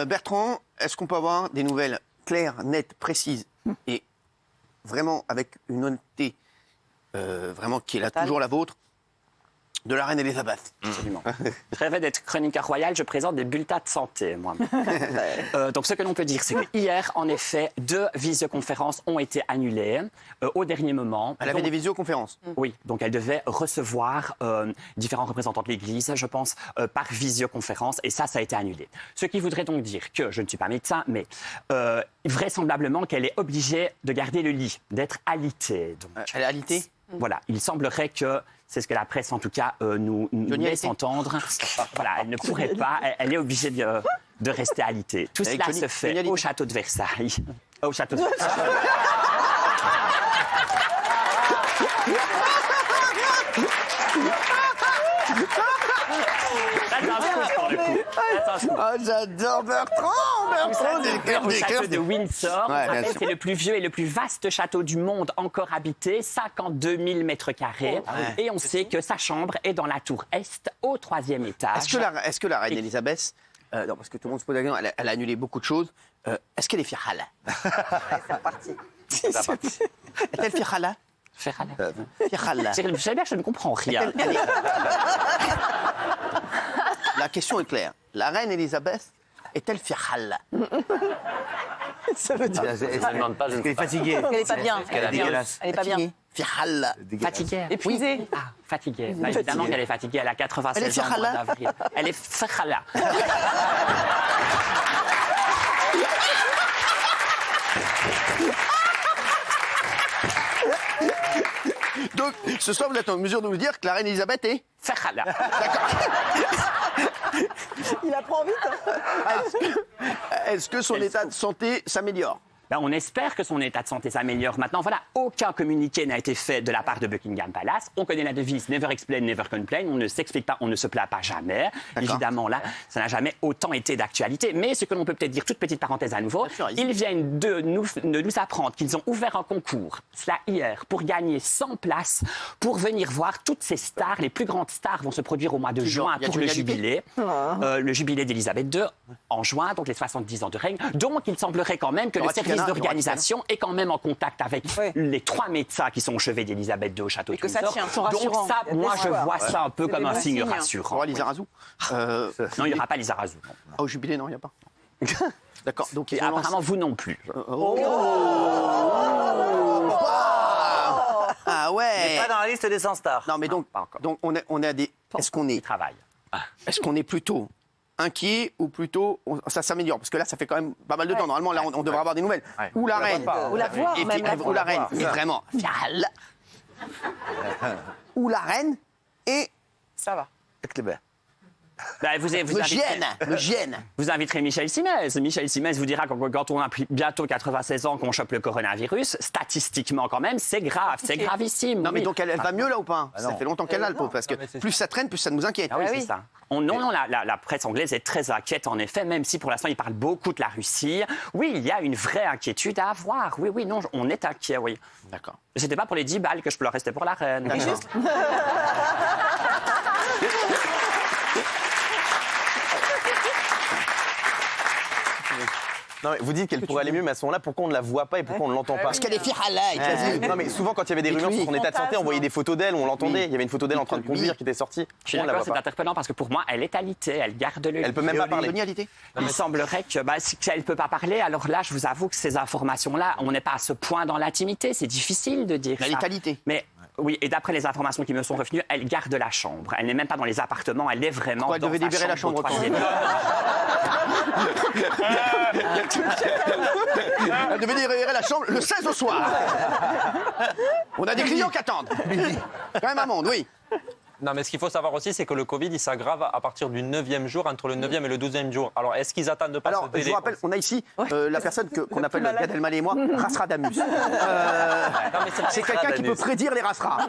Bertrand, est-ce qu'on peut avoir des nouvelles claires, nettes, précises et vraiment avec une honnêteté vraiment qui est là, toujours la vôtre, de la reine Elisabeth? Absolument. Je rêvais d'être chroniqueur royal, je présente des bulletins de santé, moi. Donc, ce que l'on peut dire, c'est qu'hier, en effet, 2 visioconférences ont été annulées au dernier moment. Elle avait des visioconférences. Oui, donc elle devait recevoir différents représentants de l'Église, je pense, par visioconférence, et ça a été annulé. Ce qui voudrait donc dire que, je ne suis pas médecin, mais vraisemblablement qu'elle est obligée de garder le lit, d'être alitée. Donc, elle est alitée? Voilà, il semblerait que, c'est ce que la presse en tout cas nous laisse entendre, voilà, elle ne pourrait pas, elle est obligée de rester alitée. Tout cela se fait au château de Versailles. Au château de Versailles. J'adore Bertrand. Au château de Windsor, c'est le plus vieux et le plus vaste château du monde encore habité, 52 000 mètres carrés. Et on sait que sa chambre est dans la tour Est, au 3e étage. Est-ce que la reine Elisabeth, non, parce que tout le monde se pose la question, elle a annulé beaucoup de choses, est-ce qu'elle est fihala? C'est reparti. Est-elle fihala? Fihala. Vous savez bien que je ne comprends rien. La question est claire. La reine Elisabeth est-elle fihala? Ça veut dire. Elle ne demande pas, je ne sais pas. Fatiguée. Elle n'est pas bien. Elle est dégueulasse. Elle n'est pas bien. Fihala. Fatiguée. Épuisée. Ah, fatiguée. Bah, évidemment qu'elle est fatiguée. Elle a 96 ans au mois d'avril. Elle est fihala. Donc, ce soir, vous êtes en mesure de nous dire que la reine Elisabeth est fihala. Il apprend vite. Est-ce que son état de santé s'améliore? Ben, on espère que son état de santé s'améliore. Maintenant, voilà, aucun communiqué n'a été fait de la part de Buckingham Palace. On connaît la devise « Never explain, never complain ». On ne s'explique pas, on ne se plaint pas jamais. Évidemment, là, ça n'a jamais autant été d'actualité. Mais ce que l'on peut peut-être dire, toute petite parenthèse à nouveau, ils viennent de nous apprendre qu'ils ont ouvert un concours, cela hier, pour gagner 100 places, pour venir voir toutes ces stars. Les plus grandes stars vont se produire au mois de juin pour le jubilé. Le jubilé d'Élisabeth II en juin, donc les 70 ans de règne. Donc, il semblerait quand même que le service d'organisation est quand même en contact avec les 3 médecins qui sont au chevet d'Élisabeth II au château de Windsor. Que ça tient, donc ça, moi, je vois ça un peu comme un signe Il y rassurant. aura Lizarazu Non, il n'y aura pas Lizarazu. Ah, au jubilé, non, il n'y a pas. D'accord. Donc, Et apparemment, vous non plus. Ah ouais. Pas dans la liste des 100 stars. Non, mais donc on a des. Est-ce qu'on est plutôt inquiet ou plutôt ça s'améliore? Parce que là, ça fait quand même pas mal de temps. Normalement, là, on devrait avoir des nouvelles. Ou la reine. Ou la voir, Et même. ou la reine. Et vraiment. Ou la reine et. Ça va. Ben, vous Me gêne. Vous inviterez Michel Simès. Michel Simès vous dira que quand on a bientôt 96 ans, qu'on chope le coronavirus, statistiquement quand même, c'est grave, c'est gravissime. Non, mais donc elle va mieux là ou pas? Ça fait longtemps qu'elle a le pauvre, parce que plus ça traîne, plus ça nous inquiète. Ah oui, c'est ça. La presse anglaise est très inquiète en effet, même si pour l'instant il parle beaucoup de la Russie. Oui, il y a une vraie inquiétude à avoir. Oui, non, on est inquiet, oui. D'accord. C'était pas pour les 10 balles que je peux leur rester pour la reine. D'accord. Non, mais vous dites qu'elle pourrait aller mieux, mais à ce moment-là, pourquoi on ne la voit pas et pourquoi on ne l'entend pas? Parce qu'elle est fihala. Non, mais souvent, quand il y avait des rumeurs sur son état de santé, on voyait des photos d'elle où on l'entendait. Il y avait une photo d'elle en train de conduire qui était sortie. Je suis d'accord, c'est interpellant parce que pour moi, elle est alitée, elle garde le. Elle peut même pas parler. Il semblerait que si elle ne peut pas parler, alors là, je vous avoue que ces informations-là, on n'est pas à ce point dans l'intimité. C'est difficile de dire ça. Elle est alitée. Mais oui, et d'après les informations qui me sont revenues, elle garde la chambre. Elle n'est même pas dans les appartements, elle est vraiment Pourquoi elle dans devait sa libérer la chambre au 3e. Elle devait libérer la chambre le 16 au soir. On a des clients qui attendent. Quand même un monde, oui. Non, mais ce qu'il faut savoir aussi, c'est que le Covid, il s'aggrave à partir du 9e jour, entre le 9e et le 12e jour. Alors, est-ce qu'ils attendent de pas Alors, ce délai? je vous rappelle, on a ici la personne qu'on appelle Gad Elmaleh et moi, Rasradamus. C'est quelqu'un qui peut prédire les Rasras.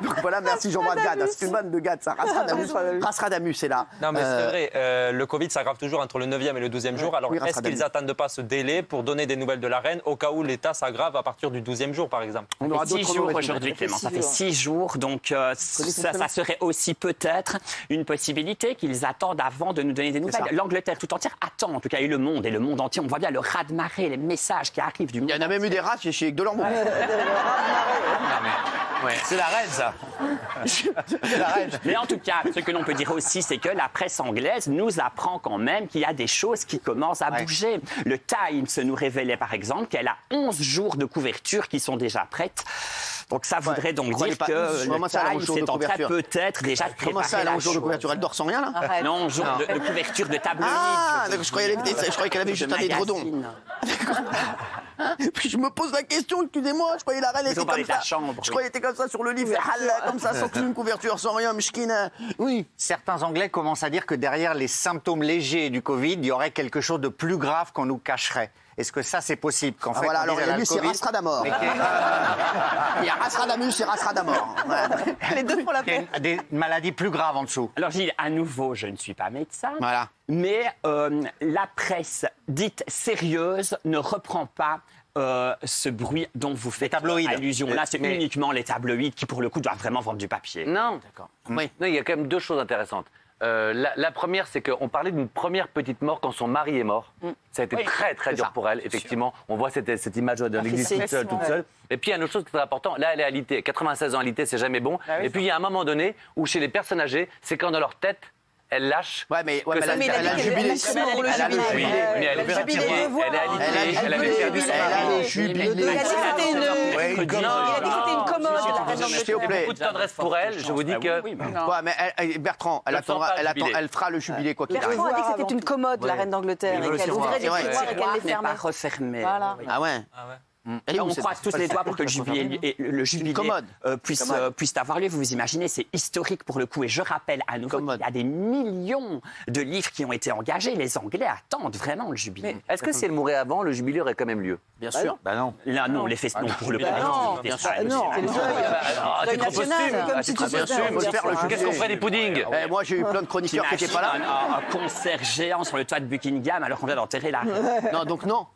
Donc voilà, merci Jean-Marc Gad. C'est une vanne de Gad, ça. Rasradamus est là. Non, mais c'est vrai, le Covid s'aggrave toujours entre le 9e et le 12e jour. Alors, oui, est-ce qu'ils attendent de pas ce délai pour donner des nouvelles de la reine au cas où l'état s'aggrave à partir du 12e jour, par exemple? On aura 6 d'autres jours nouvelles. aujourd'hui, Clément. Ça fait 6 jours, donc ça serait aussi peut-être une possibilité qu'ils attendent avant de nous donner des nouvelles. L'Angleterre tout entière attend, en tout cas, et le monde entier. On voit bien le raz-de-marée, les messages qui arrivent du monde. Il y en a même eu des rats chez Delormeau. C'est la reine, ça. C'est la reine. Mais en tout cas, ce que l'on peut dire aussi, c'est que la presse anglaise nous apprend quand même qu'il y a des choses qui commencent à bouger. Le Times nous révélait par exemple qu'elle a 11 jours de couverture qui sont déjà prêtes. Donc ça voudrait donc dire que le Times est en train peut-être déjà de préparer Comment ça, elle a la 11 jours de chose. couverture? Elle dort sans rien, là? Non, jour de couverture de tabloïd. Ah, je croyais qu'elle avait juste un édredon. Puis je me pose la question, excusez-moi, je croyais la reine était comme ça. Je croyais qu'elle était comme ça sur le lit, fait comme ça, sans une couverture, sans rien, mishkina. Oui. Certains Anglais commencent à dire que derrière les symptômes légers du Covid, il y aurait quelque chose de plus grave qu'on nous cacherait. Est-ce que ça, c'est possible qu'en fait, Voilà, alors elle a lui, c'est Rastradamor. Il y a Rastradamus et Rastradamor. Les deux font la paix. des maladies plus graves en dessous? Alors, je dis à nouveau, je ne suis pas médecin, Voilà. mais la presse dite sérieuse ne reprend pas ce bruit dont vous faites allusion. Là, c'est uniquement les tabloïds qui, pour le coup, doivent vraiment vendre du papier. Non. D'accord. Oui. Non, il y a quand même deux choses intéressantes. La première, c'est qu'on parlait d'une première petite mort quand son mari est mort. Ça a été très dur pour elle, effectivement. On voit cette image de l'église toute seule. Et puis, il y a une autre chose qui est très importante. Là, elle est alitée. 96 ans alitée, c'est jamais bon. Et puis, il y a un moment donné où, chez les personnes âgées, c'est quand dans leur tête, elles lâchent. Ouais, mais elle a le jubilé. Elle a le jubilé. Mais elle est fatiguée, elle est alitée, elle avait perdu son mari. Elle est jubilée. Il a dit que c'était une commode. S'il vous plaît. Beaucoup de tendresse pour elle, je vous dis que... Ouais, mais Bertrand, elle fera le jubilé quoi qu'il arrive. Bertrand a dit que c'était une commode, la reine d'Angleterre, et qu'elle ouvrait des tiroirs et qu'elle les n'est pas fermait. refermé. Voilà. Ah ouais. On croise tous les doigts pour que le jubilé puisse avoir lieu. Vous vous imaginez, c'est historique pour le coup. Et je rappelle à nouveau qu'il y a des millions de livres qui ont été engagés. Les Anglais attendent vraiment le jubilé. Est-ce que si elle mourait avant, le jubilé aurait quand même lieu? Bien sûr. Bah non. Là, non, les fesses, non, pour le coup. non, bien sûr. non. C'est trop posthume. Comme si tu faisais Qu'est-ce qu'on ferait des puddings? Moi, j'ai eu plein de chroniqueurs qui n'étaient pas là. Un concert géant sur le toit de Buckingham alors qu'on vient d'enterrer la reine. Non, donc non.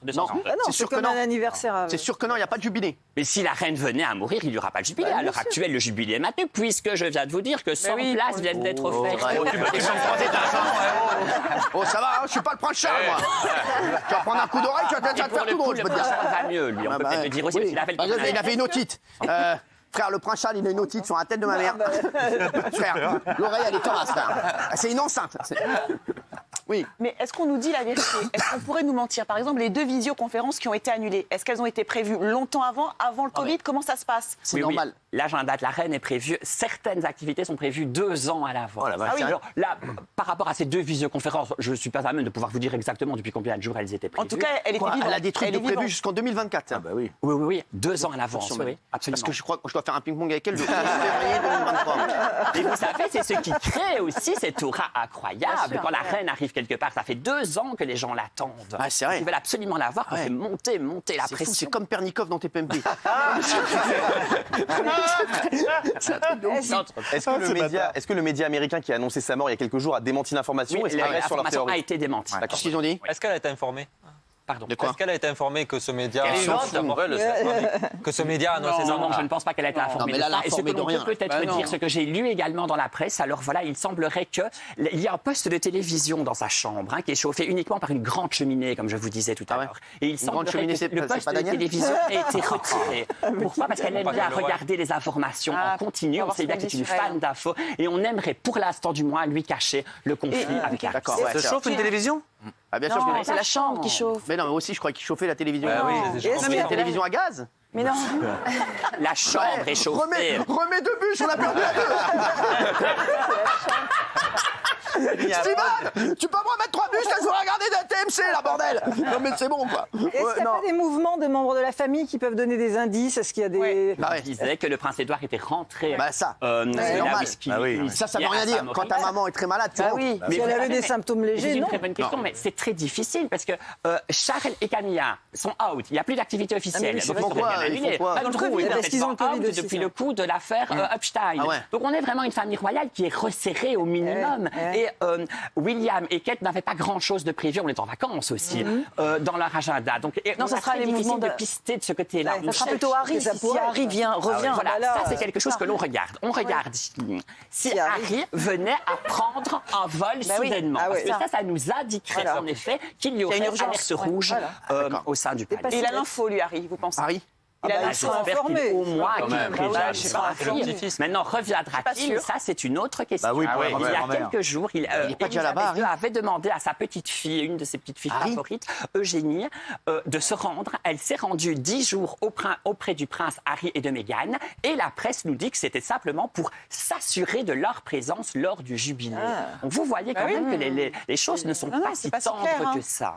C'est sûr que non. anniversaire. C'est sûr que non, il n'y a pas de jubilé. Mais si la reine venait à mourir, il n'y aura pas de jubilé. À l'heure actuelle, le jubilé est maintenu, puisque je viens de vous dire que 100 places viennent d'être offertes. Oh, ça va, je suis pas le prince Charles, moi. Tu vas prendre un coup d'oreille, tu vas te faire tout drôle, je peux te dire. Ça va mieux, lui. On peut peut-être le dire aussi, parce qu'il avait Il avait une otite. Frère, le prince Charles, il a une otite sur la tête de ma mère. Frère, l'oreille, elle est tenace, là. C'est une enceinte. Oui. Mais est-ce qu'on nous dit la vérité? Est-ce qu'on pourrait nous mentir? Par exemple, les 2 visioconférences qui ont été annulées, est-ce qu'elles ont été prévues longtemps avant le Covid? Comment ça se passe? C'est normal. L'agenda de la reine est prévu, certaines activités sont prévues 2 ans à l'avance. Alors là, par rapport à ces 2 visioconférences, je ne suis pas à même de pouvoir vous dire exactement depuis combien de jours elles étaient prévues. En tout cas, elle était vivante. Elle a des trucs de prévus jusqu'en 2024. Ah bah oui. Oui, 2 ans à l'avance, oui, absolument. Parce que je crois que je dois faire un ping-pong avec elle le 11 février 2023. Et vous savez, c'est ce qui crée aussi cette aura incroyable. Quand la reine arrive quelque part, ça fait 2 ans que les gens l'attendent. Ah, c'est vrai. Ils veulent absolument la voir, on fait monter la pression. C'est comme Pernikov dans TPMP. Est-ce que le média américain qui a annoncé sa mort il y a quelques jours a démenti l'information? Oui, Est-ce qu'il reste sur leur l'information théorie? a été démentie. Qu'est-ce qu'ils ont dit? Est-ce qu'elle a été informée? Pardon. De quoi? Est-ce qu'elle a été informée que ce média que ce média annonce ses Non, je ne pense pas qu'elle a été informée mais là, de ça. Et ce que l'informer de l'on rien. peut peut-être dire, ce que j'ai lu également dans la presse, alors voilà, il semblerait qu'il y a un poste de télévision dans sa chambre qui est chauffé uniquement par une grande cheminée, comme je vous disais tout à l'heure. Et il semblerait que le poste de télévision ait été retiré. Pourquoi? Parce qu'elle aime bien regarder les informations en continu. On sait bien qu'elle est une fan d'infos. Et on aimerait, pour l'instant du moins, lui cacher le conflit avec la D'accord. Ça chauffe une télévision? Ah, bien sûr. Non, c'est la chambre qui chauffe. Mais non, mais aussi, je crois qu'il chauffait la télévision. Est-ce Mais la télévision à gaz? Mais non. La chambre est chauffée. Remets 2 bûches, on a perdu la 2. Steven, tu peux me remettre 3 bûches, là, je veux regarder de la TMC, là, bordel. Non, mais c'est bon, quoi. Est-ce qu'il n'y a pas des mouvements de membres de la famille qui peuvent donner des indices? Est-ce qu'il y a des... Il disait que le prince Édouard était rentré. Ça, c'est normal. Ça veut rien dire. Quand ta maman est très malade, tu rentres. Oui, si elle avait des symptômes légers, C'est une non. très bonne question, mais c'est très difficile parce que Charles et Camilla sont out. Il n'y a plus d'activité officielle. Ils font quoi? Est-ce qu'ils ont le Covid aussi, depuis le coup de l'affaire Epstein. Donc on est vraiment une famille royale qui est resserrée au minimum. Et William et Kate n'avaient pas grand-chose de prévu. On est en vacances. vacances aussi dans leur agenda. Donc, Non, ça sera les mouvements de pister de ce côté-là. Ça sera plutôt Harry. Si Harry revient. Voilà, ça c'est quelque chose que l'on regarde. On regarde si Harry venait à prendre un vol soudainement. Parce que ça nous indiquerait en effet qu'il y aurait une alerte rouge au sein du palais. Et il a l'info, lui, Harry, vous pensez? Harry j'espère qu'il au moins qu'il prévient. je sais pas. Maintenant, reviendra-t-il? Ça, c'est une autre question. oui, Il y a quelques jours, il est pas déjà là-bas, Harry. avait demandé à sa petite fille, une de ses petites filles favorites, Eugénie, de se rendre. Elle s'est rendue 10 jours auprès du prince Harry et de Meghan. Et la presse nous dit que c'était simplement pour s'assurer de leur présence lors du jubilé. Donc vous voyez quand même que les choses ne sont pas si tendres que ça.